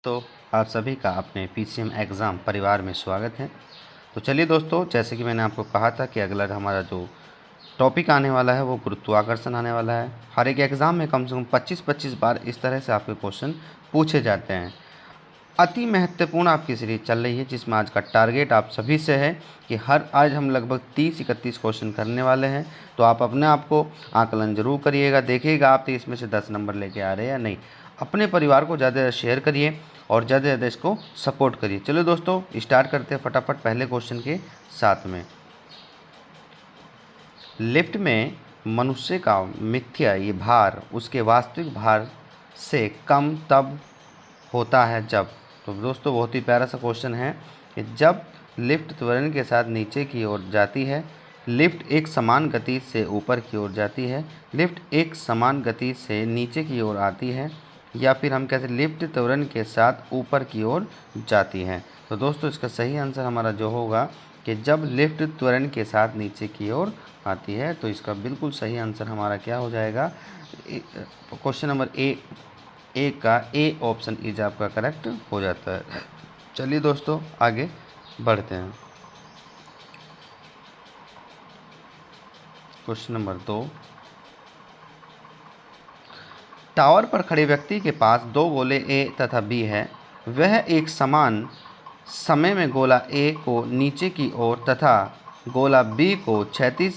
दोस्तों, आप सभी का अपने पीसीएम एग्ज़ाम परिवार में स्वागत है। तो चलिए दोस्तों, जैसे कि मैंने आपको कहा था कि अगला हमारा जो टॉपिक आने वाला है वो गुरुत्वाकर्षण आने वाला है। हर एक एग्ज़ाम में कम से कम 25-25 बार इस तरह से आपके क्वेश्चन पूछे जाते हैं। अति महत्वपूर्ण आपकी सीरीज चल रही है, जिसमें आज का टारगेट आप सभी से है कि आज हम लगभग 30-31 क्वेश्चन करने वाले हैं। तो आप अपने आप को आकलन जरूर करिएगा, देखिएगा आप 30 में से 10 नंबर लेके आ रहे हैं या नहीं। अपने परिवार को ज़्यादा शेयर करिए और ज़्यादा से ज़्यादा इसको सपोर्ट करिए। चलो दोस्तों, स्टार्ट करते हैं फटाफट पहले क्वेश्चन के साथ में। लिफ्ट में मनुष्य का मिथ्या ये भार उसके वास्तविक भार से कम तब होता है जब। तो दोस्तों, बहुत ही प्यारा सा क्वेश्चन है कि जब लिफ्ट त्वरण के साथ नीचे की ओर जाती है, लिफ्ट एक समान गति से ऊपर की ओर जाती है, लिफ्ट एक समान गति से नीचे की ओर आती है, या फिर हम कहते हैं लिफ्ट त्वरण के साथ ऊपर की ओर जाती है। तो दोस्तों, इसका सही आंसर हमारा जो होगा कि जब लिफ्ट त्वरण के साथ नीचे की ओर आती है, तो इसका बिल्कुल सही आंसर हमारा क्या हो जाएगा? क्वेश्चन नंबर ए का ए ऑप्शन इज आपका करेक्ट हो जाता है। चलिए दोस्तों, आगे बढ़ते हैं। Question number 2। टावर पर खड़े व्यक्ति के पास दो गोले ए तथा बी है। वह एक समान समय में गोला ए को नीचे की ओर तथा गोला बी को क्षैतिज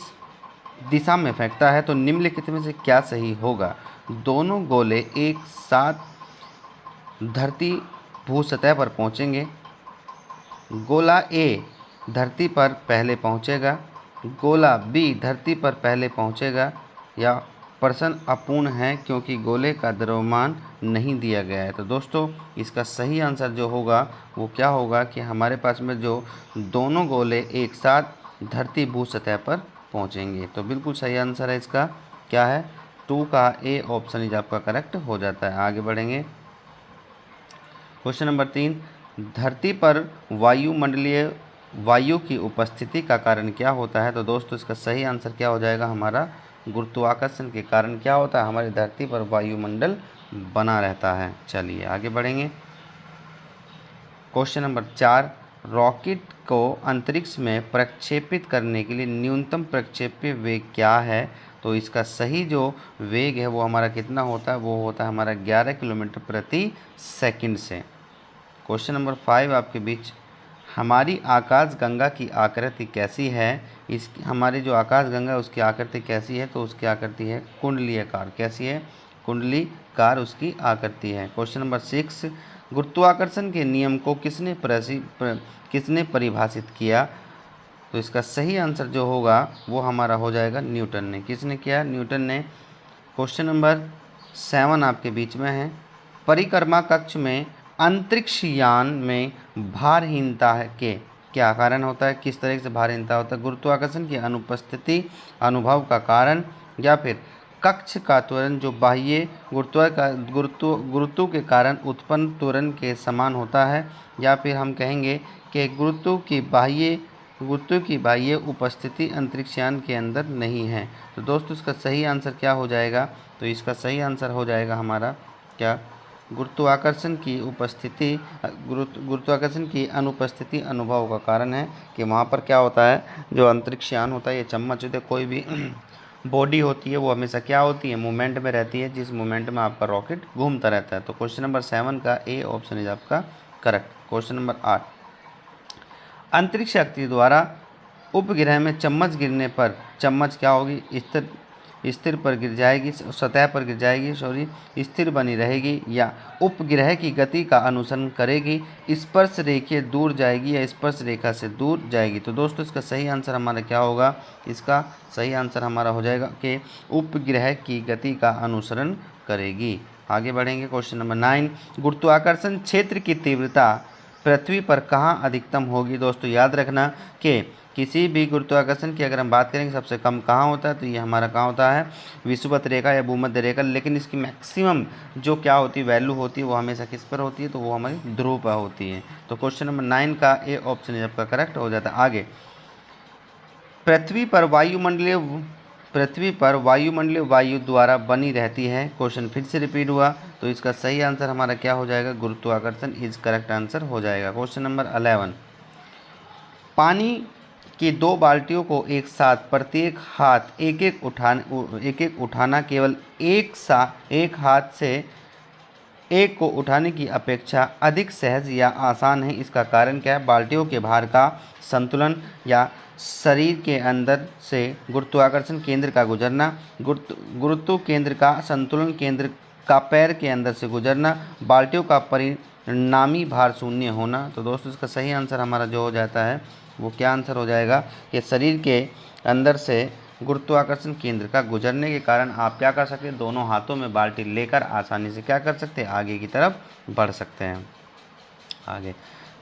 दिशा में फेंकता है, तो निम्नलिखित में से क्या सही होगा? दोनों गोले एक साथ धरती भू सतह पर पहुंचेंगे। गोला ए धरती पर पहले पहुंचेगा, गोला बी धरती पर पहले पहुंचेगा, या प्रश्न अपूर्ण है क्योंकि गोले का द्रव्यमान नहीं दिया गया है। तो दोस्तों, इसका सही आंसर जो होगा वो क्या होगा कि हमारे पास में जो दोनों गोले एक साथ धरती भू सतह पर पहुंचेंगे। तो बिल्कुल सही आंसर है इसका क्या है? 2 का ए ऑप्शन इज आपका करेक्ट हो जाता है। आगे बढ़ेंगे। Question number 3। धरती पर वायुमंडलीय वायु की उपस्थिति का कारण क्या होता है? तो दोस्तों, इसका सही आंसर क्या हो जाएगा हमारा? गुरुत्वाकर्षण के कारण क्या होता है? हमारी धरती पर वायुमंडल बना रहता है। चलिए आगे बढ़ेंगे। Question number 4। रॉकेट को अंतरिक्ष में प्रक्षेपित करने के लिए न्यूनतम प्रक्षेप्य वेग क्या है? तो इसका सही जो वेग है वो हमारा कितना होता है? वो होता है हमारा 11 किलोमीटर प्रति सेकंड से। क्वेश्चन नंबर 5 आपके बीच। हमारी आकाश गंगा की आकृति कैसी है? हमारी जो आकाश गंगा है उसकी आकृति कैसी है? तो उसकी आकृति है कुंडलीयकार। कैसी है? कुंडलीकार उसकी आकृति है। Question number 6। गुरुत्वाकर्षण के नियम को किसने परिभाषित किया? तो इसका सही आंसर जो होगा वो हमारा हो जाएगा न्यूटन ने। किसने किया? न्यूटन ने। क्वेश्चन नंबर 7 आपके बीच में है। परिक्रमा कक्ष में अंतरिक्ष यान में भारहीनता के क्या कारण होता है? किस तरह से भारहीनता होता है? गुरुत्वाकर्षण की अनुपस्थिति अनुभव का कारण, या फिर कक्ष का त्वरण जो बाह्य गुरुत्व के कारण उत्पन्न त्वरण के समान होता है, या फिर हम कहेंगे कि गुरुत्व की बाह्य उपस्थिति अंतरिक्षयान के अंदर नहीं है। तो दोस्तों, इसका सही आंसर क्या हो जाएगा? तो इसका सही आंसर हो जाएगा हमारा क्या? गुरुत्वाकर्षण की अनुपस्थिति अनुभव का कारण है कि वहाँ पर क्या होता है, जो अंतरिक्षयान होता है, ये चम्मच होते कोई भी बॉडी होती है वो हमेशा क्या होती है? मूवमेंट में रहती है, जिस मूवमेंट में आपका रॉकेट घूमता रहता है। तो क्वेश्चन नंबर 7 का ए ऑप्शन इज आपका करेक्ट। Question number 8। अंतरिक्ष शक्ति द्वारा उपग्रह में चम्मच गिरने पर चम्मच क्या होगी? स्थिर पर गिर जाएगी, सतह पर गिर जाएगी, स्थिर बनी रहेगी, या उपग्रह की गति का अनुसरण करेगी, स्पर्श रेखा दूर जाएगी या स्पर्श रेखा से दूर जाएगी। तो दोस्तों, इसका सही आंसर हमारा क्या होगा? इसका सही आंसर हमारा हो जाएगा कि उपग्रह की गति का अनुसरण करेगी। आगे बढ़ेंगे। Question number 9। गुरुत्वाकर्षण क्षेत्र की तीव्रता पृथ्वी पर कहाँ अधिकतम होगी? दोस्तों, याद रखना कि किसी भी गुरुत्वाकर्षण की अगर हम बात करेंगे सबसे कम कहाँ होता है, तो ये हमारा कहाँ होता है? विषुवत रेखा या भूमध्य रेखा। लेकिन इसकी मैक्सिमम जो क्या होती है, वैल्यू होती है, वो हमेशा किस पर होती है? तो वो हमारी ध्रुव पर होती है। तो क्वेश्चन नंबर 9 का ए ऑप्शन आपका करेक्ट हो जाता है। आगे। पृथ्वी पर पृथ्वी पर वायुमंडलीय वायु द्वारा बनी रहती है। क्वेश्चन फिर से रिपीट हुआ, तो इसका सही आंसर हमारा क्या हो जाएगा? गुरुत्वाकर्षण इज करेक्ट आंसर हो जाएगा। क्वेश्चन नंबर 11, पानी की 2 बाल्टियों को एक साथ प्रत्येक हाथ एक एक उठाना केवल एक हाथ से एक को उठाने की अपेक्षा अधिक सहज या आसान है। इसका कारण क्या है? बाल्टियों के भार का संतुलन या शरीर के अंदर से गुरुत्वाकर्षण केंद्र का गुजरना, गुरुत्व केंद्र का संतुलन केंद्र का पैर के अंदर से गुजरना, बाल्टियों का परिणामी भार शून्य होना। तो दोस्तों इसका सही आंसर हमारा जो हो जाता है वो क्या आंसर हो जाएगा कि शरीर के अंदर से गुरुत्वाकर्षण केंद्र का गुजरने के कारण आप क्या कर सकते हैं? दोनों हाथों में बाल्टी लेकर आसानी से क्या कर सकते हैं? आगे की तरफ बढ़ सकते हैं। आगे,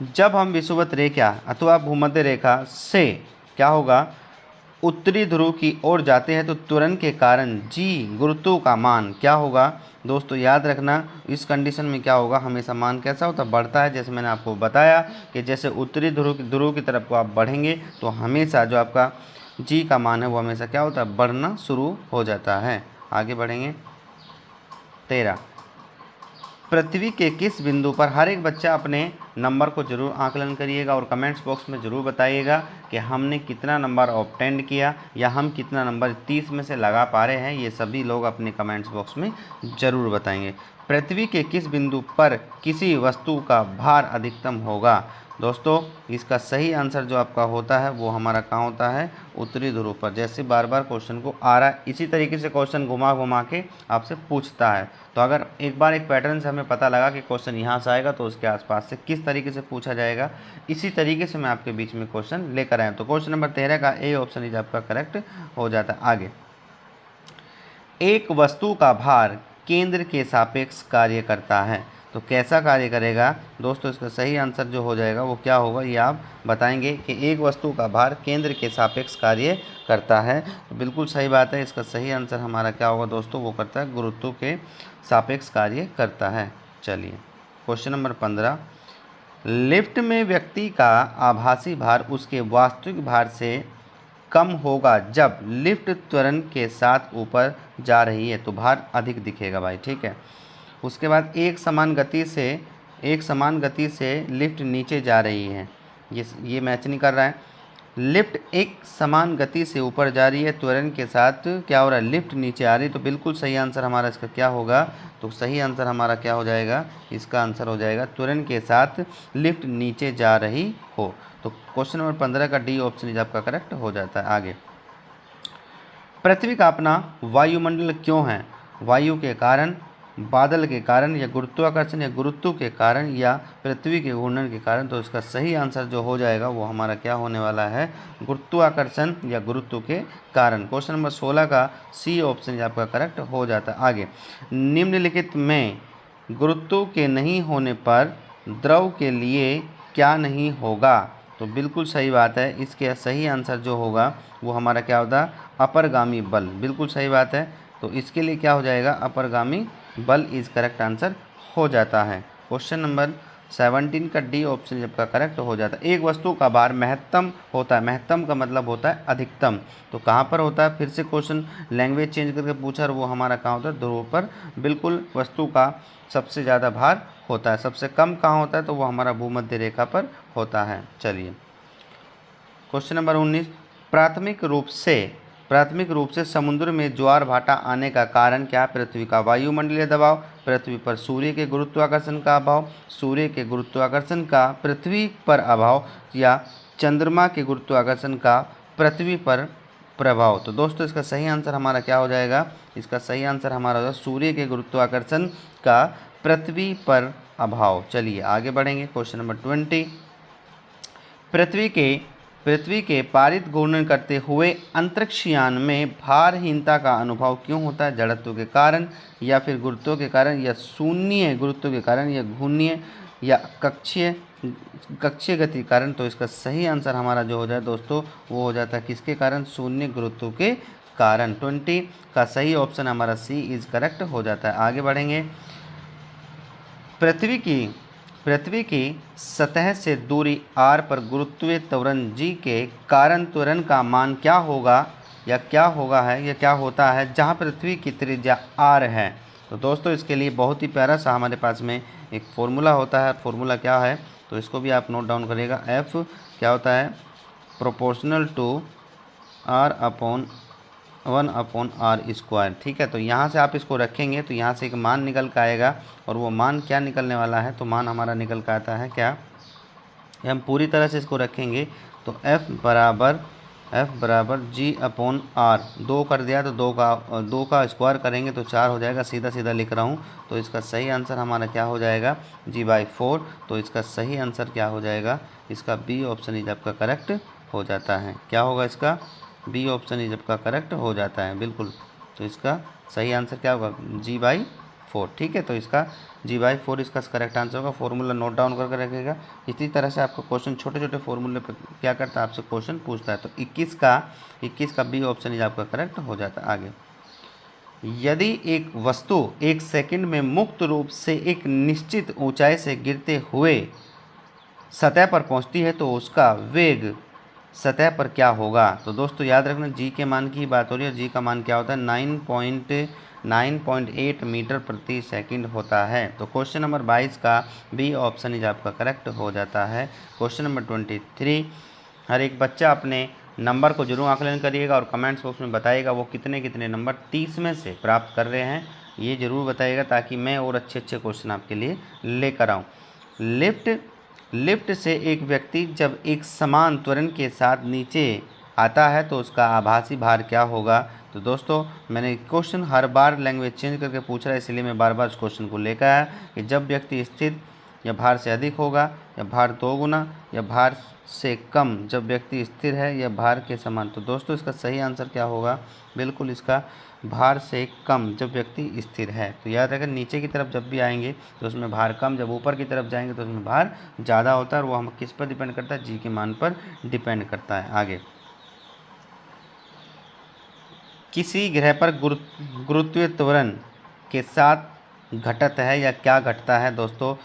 जब हम विषुवत रेखा अथवा भूमध्य रेखा से क्या होगा? उत्तरी ध्रुव की ओर जाते हैं तो त्वरण के कारण जी गुरुत्व का मान क्या होगा? दोस्तों याद रखना, इस कंडीशन में क्या होगा? हमेशा मान कैसा होता है? बढ़ता है। जैसे मैंने आपको बताया कि जैसे उत्तरी ध्रुव की तरफ को आप बढ़ेंगे तो हमेशा जो आपका जी का मान है वो हमेशा क्या होता है? बढ़ना शुरू हो जाता है। आगे बढ़ेंगे। 13, पृथ्वी के किस बिंदु पर हर एक बच्चा अपने नंबर को जरूर आकलन करिएगा और कमेंट्स बॉक्स में ज़रूर बताइएगा कि हमने कितना नंबर ऑब्टेंड किया या हम कितना नंबर 30 में से लगा पा रहे हैं। ये सभी लोग अपने कमेंट्स बॉक्स में ज़रूर बताएंगे। पृथ्वी के किस बिंदु पर किसी वस्तु का भार अधिकतम होगा? दोस्तों इसका सही आंसर जो आपका होता है वो हमारा कहाँ होता है? उत्तरी ध्रुव पर। जैसे बार बार क्वेश्चन को आ रहा है इसी तरीके से क्वेश्चन घुमा घुमा के आपसे पूछता है। तो अगर एक बार एक पैटर्न से हमें पता लगा कि क्वेश्चन यहाँ से आएगा तो उसके आसपास से किस तरीके से पूछा जाएगा, इसी तरीके से मैं आपके बीच में क्वेश्चन लेकर आया। तो क्वेश्चन नंबर 13 का ए ऑप्शन इज आपका करेक्ट हो जाता है। आगे, एक वस्तु का भार केंद्र के सापेक्ष कार्य करता है, तो कैसा कार्य करेगा? दोस्तों इसका सही आंसर जो हो जाएगा वो क्या होगा? ये आप बताएंगे कि एक वस्तु का भार केंद्र के सापेक्ष कार्य करता है। तो बिल्कुल सही बात है। इसका सही आंसर हमारा क्या होगा दोस्तों? वो करता है गुरुत्व के सापेक्ष कार्य करता है। चलिए क्वेश्चन नंबर 15, लिफ्ट में व्यक्ति का आभासी भार उसके वास्तविक भार से कम होगा जब लिफ्ट त्वरण के साथ ऊपर जा रही है, तो भार अधिक दिखेगा भाई, ठीक है। उसके बाद एक समान गति से लिफ्ट नीचे जा रही है, ये मैच नहीं कर रहा है। लिफ्ट एक समान गति से ऊपर जा रही है, त्वरण के साथ क्या हो रहा है? लिफ्ट नीचे आ रही है। तो बिल्कुल सही आंसर हमारा इसका क्या होगा? तो सही आंसर हमारा क्या हो जाएगा? इसका आंसर हो जाएगा त्वरण के साथ लिफ्ट नीचे जा रही हो। तो क्वेश्चन नंबर 15 का डी ऑप्शन इज आपका करेक्ट हो जाता है। आगे, पृथ्वी का अपना वायुमंडल क्यों है? वायु के कारण, बादल के कारण, या गुरुत्वाकर्षण या गुरुत्व के कारण, या पृथ्वी के घूर्णन के कारण। तो इसका सही आंसर जो हो जाएगा वो हमारा क्या होने वाला है? गुरुत्वाकर्षण या गुरुत्व के कारण। क्वेश्चन नंबर 16 का सी ऑप्शन आपका करेक्ट हो जाता है। आगे, निम्नलिखित में गुरुत्व के नहीं होने पर द्रव के लिए क्या नहीं होगा? तो बिल्कुल सही बात है। इसके सही आंसर जो होगा वो हमारा क्या होता? अपरगामी बल। बिल्कुल सही बात है। तो इसके लिए क्या हो जाएगा? अपरगामी बल इज करेक्ट आंसर हो जाता है। क्वेश्चन नंबर 17 का डी ऑप्शन जब का करेक्ट हो जाता है। एक वस्तु का भार महत्तम होता है, महत्तम का मतलब होता है अधिकतम, तो कहाँ पर होता है? फिर से क्वेश्चन लैंग्वेज चेंज करके पूछा और वो हमारा कहाँ होता है? ध्रुव पर। बिल्कुल वस्तु का सबसे ज़्यादा भार होता है। सबसे कम कहाँ होता है? तो वो हमारा भूमध्य रेखा पर होता है। चलिए क्वेश्चन नंबर 19, प्राथमिक रूप से समुद्र में ज्वार भाटा आने का कारण क्या? पृथ्वी का वायुमंडलीय दबाव, पृथ्वी पर सूर्य के गुरुत्वाकर्षण का अभाव, सूर्य के गुरुत्वाकर्षण का पृथ्वी पर अभाव, या चंद्रमा के गुरुत्वाकर्षण का पृथ्वी पर प्रभाव। तो दोस्तों इसका सही आंसर हमारा क्या हो जाएगा? इसका सही आंसर हमारा होगा सूर्य के गुरुत्वाकर्षण का पृथ्वी पर अभाव। चलिए आगे बढ़ेंगे। क्वेश्चन नंबर 20, पृथ्वी के पारित घूर्णन करते हुए अंतरिक्षयान में भारहीनता का अनुभव क्यों होता है? जड़त्व के कारण, या फिर गुरुत्व के कारण, या शून्य गुरुत्व के कारण, या घूर्णीय या कक्षीय गति के कारण। तो इसका सही आंसर हमारा जो हो जाए दोस्तों वो हो जाता है किसके कारण? शून्य गुरुत्व के कारण। 20 का सही ऑप्शन हमारा सी इज करेक्ट हो जाता है। आगे बढ़ेंगे। पृथ्वी की सतह से दूरी r पर गुरुत्वीय त्वरण g के कारण त्वरण का मान क्या होगा? या क्या होगा है या क्या होता है जहाँ पृथ्वी की त्रिज्या r है। तो दोस्तों इसके लिए बहुत ही प्यारा सा हमारे पास में एक फॉर्मूला होता है। फॉर्मूला क्या है तो इसको भी आप नोट डाउन करिएगा। F क्या होता है, proportional to r upon 1/r²। ठीक है, तो यहाँ से आप इसको रखेंगे तो यहाँ से एक मान निकल कर आएगा, और वो मान क्या निकलने वाला है, तो मान हमारा निकल कर आता है क्या, हम पूरी तरह से इसको रखेंगे तो F बराबर G/r। 2 कर दिया तो 2 का स्क्वायर करेंगे तो 4 हो जाएगा, सीधा सीधा लिख रहा हूँ। तो इसका सही आंसर हमारा क्या हो जाएगा, G/4। तो इसका सही आंसर क्या हो जाएगा, इसका बी ऑप्शन इज आपका करेक्ट हो जाता है। क्या होगा इसका, बी ऑप्शन इज आपका करेक्ट हो जाता है, बिल्कुल। तो इसका सही आंसर क्या होगा, G/4। ठीक है, तो इसका G/4 इसका करेक्ट आंसर होगा। फॉर्मूला नोट डाउन करके रखिएगा। इसी तरह से आपको क्वेश्चन छोटे छोटे फॉर्मूले पर क्या करता है, आपसे क्वेश्चन पूछता है। तो 21 का बी ऑप्शन इज आपका करेक्ट हो जाता है। आगे, यदि एक वस्तु 1 सेकंड में मुक्त रूप से एक निश्चित ऊंचाई से गिरते हुए सतह पर पहुंचती है तो उसका वेग सतह पर क्या होगा। तो दोस्तों याद रखना, जी के मान की बात हो रही है, जी का मान क्या होता है, 9.8 मीटर प्रति सेकंड होता है। तो क्वेश्चन नंबर 22 का बी ऑप्शन इज आपका करेक्ट हो जाता है। क्वेश्चन नंबर 23, हर एक बच्चा अपने नंबर को जरूर आकलन करिएगा और कमेंट्स बॉक्स में बताइएगा वो कितने कितने नंबर 30 में से प्राप्त कर रहे हैं, ये ज़रूर बताइएगा, ताकि मैं और अच्छे अच्छे क्वेश्चन आपके लिए लेकर आऊँ। लिफ्ट से एक व्यक्ति जब एक समान त्वरण के साथ नीचे आता है तो उसका आभासी भार क्या होगा। तो दोस्तों मैंने क्वेश्चन हर बार लैंग्वेज चेंज करके पूछ रहा है, इसलिए मैं बार बार इस क्वेश्चन को लेकर आया कि जब व्यक्ति स्थिर या भार से अधिक होगा, या भार 2 गुना, या भार से कम जब व्यक्ति स्थिर है, या भार के समान। तो दोस्तों इसका सही आंसर क्या होगा, बिल्कुल इसका भार से कम जब व्यक्ति स्थिर है। तो याद रखें, नीचे की तरफ जब भी आएंगे तो उसमें भार कम, जब ऊपर की तरफ जाएंगे तो उसमें भार ज़्यादा होता है, और वो हम किस पर डिपेंड करता है, जी के मान पर डिपेंड करता है। आगे, किसी ग्रह पर गुरुत्वीय त्वरण के साथ घटत है या क्या घटता है। दोस्तों,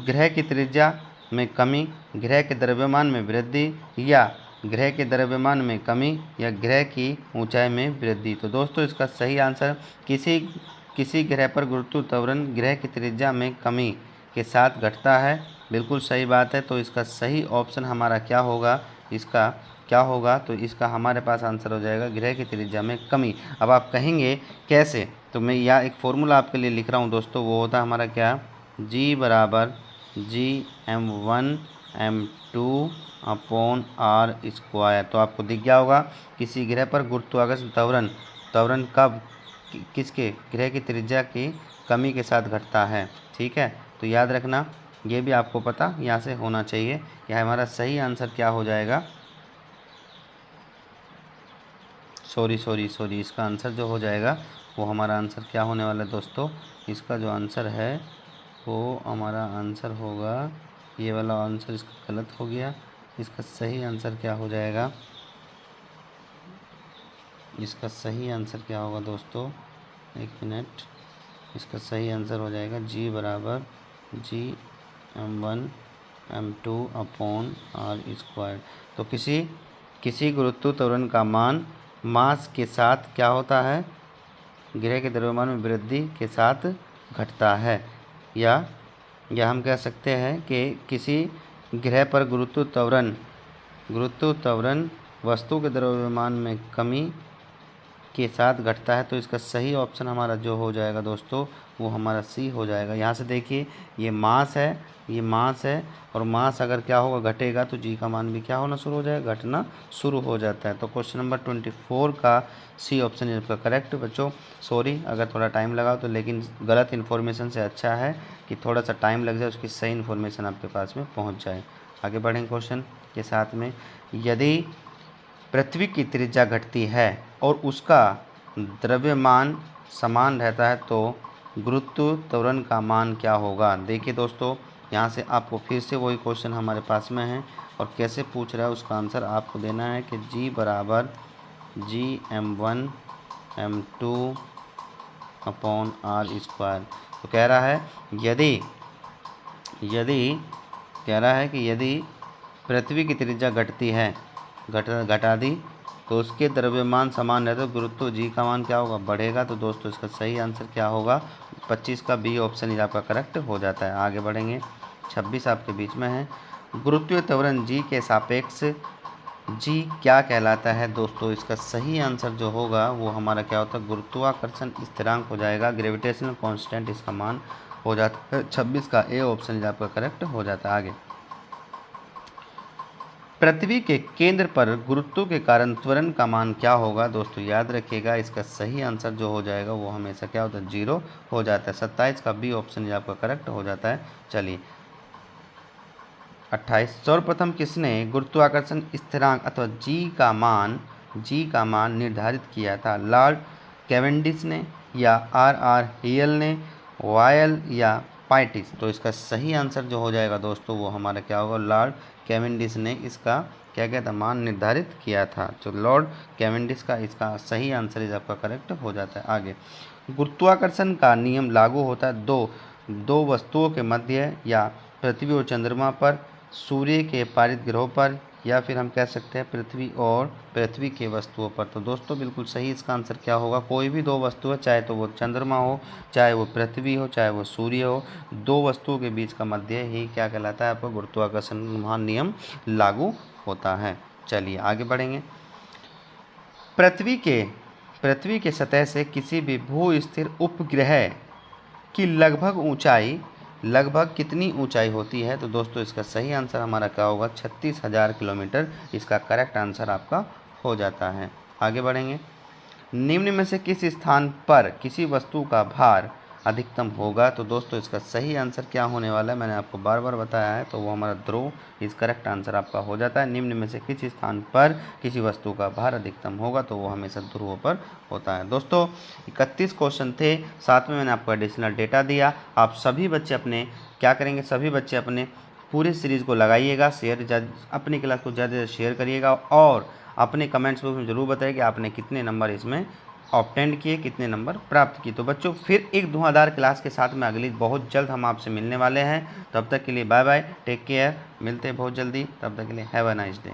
ग्रह की त्रिज्या में कमी, ग्रह के द्रव्यमान में वृद्धि, या ग्रह के द्रव्यमान में कमी, या ग्रह की ऊंचाई में वृद्धि। तो दोस्तों इसका सही आंसर, किसी ग्रह पर गुरुत्वीय त्वरण ग्रह की त्रिज्या में कमी के साथ घटता है, बिल्कुल सही बात है। तो इसका सही ऑप्शन हमारा क्या होगा, इसका क्या होगा, तो इसका हमारे पास आंसर हो जाएगा ग्रह की त्रिज्या में कमी। अब आप कहेंगे कैसे, तो मैं यहाँ एक फॉर्मूला आपके लिए लिख रहा हूँ दोस्तों, वो होता है हमारा क्या, G बराबर Gm1m2/r²। तो आपको दिख गया होगा, किसी ग्रह पर गुरुत्वाकर्षण त्वरण कब किसके, ग्रह की त्रिज्या की कमी के साथ घटता है। ठीक है, तो याद रखना, ये भी आपको पता यहाँ से होना चाहिए कि हमारा सही आंसर क्या हो जाएगा। सॉरी, इसका आंसर जो हो जाएगा वो हमारा आंसर क्या होने वाला है दोस्तों, इसका जो आंसर है वो हमारा आंसर होगा, ये वाला आंसर इसका गलत हो गया। इसका सही आंसर क्या हो जाएगा, इसका सही आंसर क्या होगा दोस्तों, एक मिनट, इसका सही आंसर हो जाएगा G बराबर Gm1m2/r²। तो किसी गुरुत्व त्वरण का मान मास के साथ क्या होता है, ग्रह के द्रव्यमान में वृद्धि के साथ घटता है, या हम कह सकते हैं कि किसी ग्रह पर गुरुत्व त्वरण वस्तु के द्रव्यमान में कमी के साथ घटता है। तो इसका सही ऑप्शन हमारा जो हो जाएगा दोस्तों, वो हमारा सी हो जाएगा। यहाँ से देखिए, ये मास है, और मास अगर क्या होगा, घटेगा, तो जी का मान भी क्या होना शुरू हो जाएगा, घटना शुरू हो जाता है। तो क्वेश्चन नंबर 24 का सी ऑप्शन है आपका करेक्ट। बच्चों सॉरी अगर थोड़ा टाइम लगा तो, लेकिन गलत इन्फॉर्मेशन से अच्छा है कि थोड़ा सा टाइम लग जाए, उसकी सही इन्फॉर्मेशन आपके पास में पहुँच जाए। आगे बढ़ेंगे क्वेश्चन के साथ में, यदि पृथ्वी की त्रिज्या घटती है और उसका द्रव्यमान समान रहता है तो गुरुत्व त्वरण का मान क्या होगा। देखिए दोस्तों, यहाँ से आपको फिर से वही क्वेश्चन हमारे पास में है, और कैसे पूछ रहा है उसका आंसर आपको देना है कि G बराबर Gm1m2/r²। तो कह रहा है यदि पृथ्वी की त्रिज्या घटती है, घटा दी, तो उसके द्रव्यमान समान रहते तो गुरुत्व जी का मान क्या होगा, बढ़ेगा। तो दोस्तों इसका सही आंसर क्या होगा, 25 का बी ऑप्शन ही आपका करेक्ट हो जाता है। आगे बढ़ेंगे, 26 आपके बीच में है। गुरुत्वीय त्वरण जी के सापेक्ष जी क्या कहलाता है। दोस्तों इसका सही आंसर जो होगा वो हमारा क्या होता है, गुरुत्वाकर्षण स्थिरांक हो जाएगा, ग्रेविटेशनल कांस्टेंट इसका मान हो जाता है। 26 का ए ऑप्शन आपका करेक्ट हो जाता है। आगे, पृथ्वी के केंद्र पर गुरुत्व के कारण त्वरण का मान क्या होगा। दोस्तों याद रखिएगा, इसका सही आंसर जो हो जाएगा वो हमेशा क्या होता है, 0 हो जाता है। 27 का बी ऑप्शन आपका करेक्ट हो जाता है। चलिए 28, सर्वप्रथम किसने गुरुत्वाकर्षण स्थिरांक अथवा जी का मान निर्धारित किया था। लॉर्ड कैवेंडिश ने, या आर हियल ने, वायल या पाइटिस। तो इसका सही आंसर जो हो जाएगा दोस्तों वो हमारा क्या होगा, लॉर्ड कैवेंडिश ने इसका क्या कहता है, मान निर्धारित किया था। तो लॉर्ड कैवेंडिश का इसका सही आंसर इस आपका करेक्ट हो जाता है। आगे, गुरुत्वाकर्षण का नियम लागू होता है दो वस्तुओं के मध्य, या पृथ्वी और चंद्रमा पर, सूर्य के पारित ग्रहों पर, या फिर हम कह सकते हैं पृथ्वी और पृथ्वी के वस्तुओं पर। तो दोस्तों बिल्कुल सही इसका आंसर क्या होगा, कोई भी दो वस्तु है, चाहे तो वो चंद्रमा हो, चाहे वो पृथ्वी हो, चाहे वो सूर्य हो, दो वस्तुओं के बीच का मध्य ही क्या कहलाता है, आपको गुरुत्वाकर्षण महान नियम लागू होता है। चलिए आगे बढ़ेंगे। पृथ्वी के सतह से किसी भी भू स्थिर उपग्रह की लगभग कितनी ऊंचाई होती है। तो दोस्तों इसका सही आंसर हमारा क्या होगा, 36,000 किलोमीटर इसका करेक्ट आंसर आपका हो जाता है। आगे बढ़ेंगे, निम्न में से किस स्थान पर किसी वस्तु का भार अधिकतम होगा। तो दोस्तों इसका सही आंसर क्या होने वाला है, मैंने आपको बार बार बताया है, तो वो हमारा ध्रुव इस करेक्ट आंसर आपका हो जाता है। निम्न में से किस स्थान पर किसी वस्तु का भार अधिकतम होगा, तो वो हमेशा ध्रुव पर होता है। दोस्तों 31 क्वेश्चन थे, साथ में मैंने आपको एडिशनल डेटा दिया। आप सभी बच्चे अपने क्या करेंगे, सभी बच्चे अपने पूरे सीरीज़ को लगाइएगा, अपनी क्लास को ज़्यादा से ज़्यादा शेयर करिएगा, और अपने कमेंट्स बॉक्स में ज़रूर बताइए कि आपने कितने नंबर इसमें ऑब्टेन किए, कितने नंबर प्राप्त किए। तो बच्चों फिर एक धुआंधार क्लास के साथ में अगली बहुत जल्द हम आपसे मिलने वाले हैं। तब तक के लिए बाय बाय, टेक केयर, मिलते हैं बहुत जल्दी, तब तक के लिए हैव अ नाइस डे।